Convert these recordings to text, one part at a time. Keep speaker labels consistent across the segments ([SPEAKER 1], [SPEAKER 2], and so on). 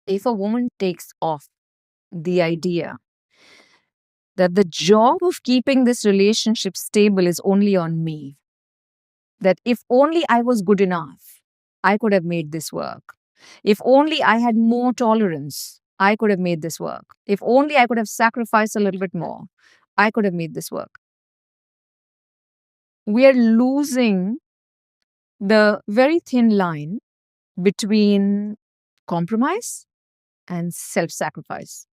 [SPEAKER 1] If a woman takes off the idea that the job of keeping this relationship stable is only on me, that if only I was good enough, I could have made this work. If only I had more tolerance, I could have made this work. If only I could have sacrificed a little bit more, I could have made this work. We are losing the very thin line between compromise and self sacrifice.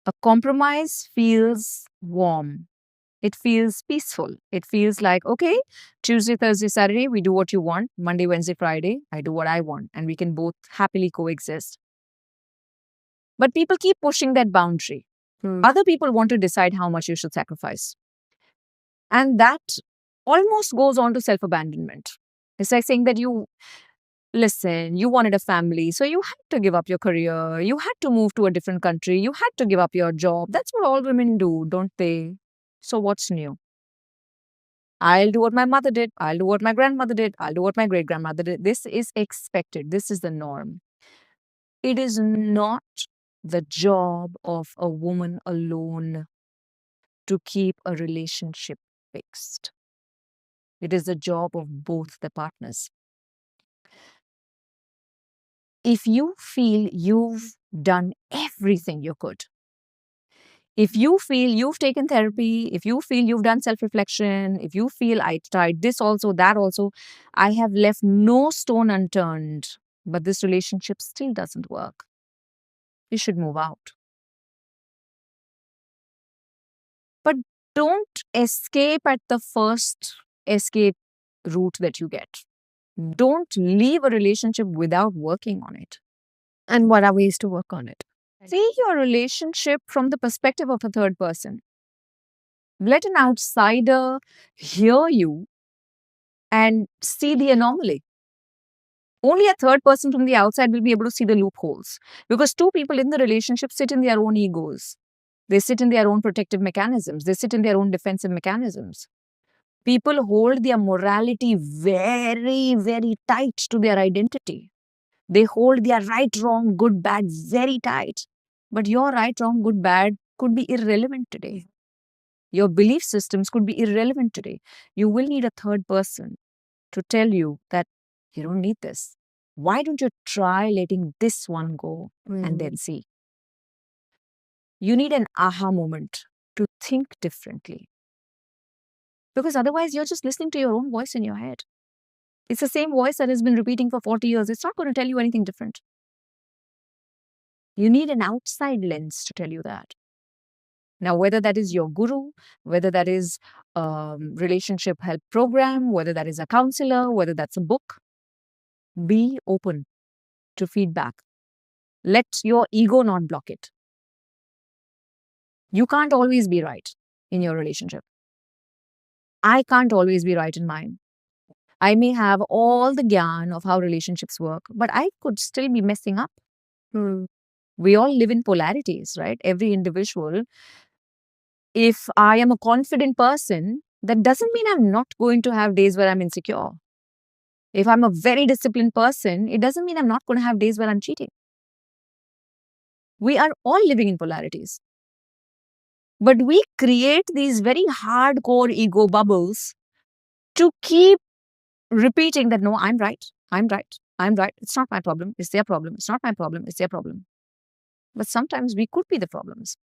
[SPEAKER 1] A compromise feels warm. It feels peaceful. It feels like, okay, Tuesday, Thursday, Saturday, we do what you want. Monday, Wednesday, Friday, I do what I want. And we can both happily coexist. But people keep pushing that boundary. Other people want to decide how much you should sacrifice. And that almost goes on to self abandonment. It's like saying that listen, you wanted a family, so you had to give up your career. You had to move to a different country. You had to give up your job. That's what all women do, don't they? So what's new? I'll do what my mother did. I'll do what my grandmother did. I'll do what my great grandmother did. This is expected. This is the norm. It is not the job of a woman alone to keep a relationship fixed. It is the job of both the partners. If you feel you've done everything you could, if you feel you've taken therapy, if you feel you've done self reflection, if you feel I tried this also, that also, I have left no stone unturned, but this relationship still doesn't work, you should move out. But don't escape at the first escape route that you get. Don't leave a relationship without working on it.
[SPEAKER 2] And what are ways to work on it?
[SPEAKER 1] See your relationship from the perspective of a third person. Let an outsider hear you and see the anomaly. Only a third person from the outside will be able to see the loopholes, because two people in the relationship sit in their own egos. They sit in their own protective mechanisms. They sit in their own defensive mechanisms. People hold their morality very, very tight to their identity. They hold their right, wrong, good, bad very tight. But your right, wrong, good, bad could be irrelevant today. Your belief systems could be irrelevant today. You will need a third person to tell you that you don't need this. Why don't you try letting this one go and then see? You need an aha moment to think differently. Because otherwise, you're just listening to your own voice in your head. It's the same voice that has been repeating for 40 years. It's not going to tell you anything different. You need an outside lens to tell you that. Now, whether that is your guru, whether that is a relationship help program, whether that is a counselor, whether that's a book, be open to feedback. Let your ego not block it. You can't always be right in your relationship. I can't always be right in mine. I may have all the gyan of how relationships work, but I could still be messing up. We all live in polarities, right? Every individual. If I am a confident person, that doesn't mean I'm not going to have days where I'm insecure. If I'm a very disciplined person, it doesn't mean I'm not going to have days where I'm cheating. We are all living in polarities. But we create these very hardcore ego bubbles to keep repeating that, no, I'm right, I'm right, I'm right. It's not my problem, it's their problem. It's not my problem, it's their problem. But sometimes we could be the problems.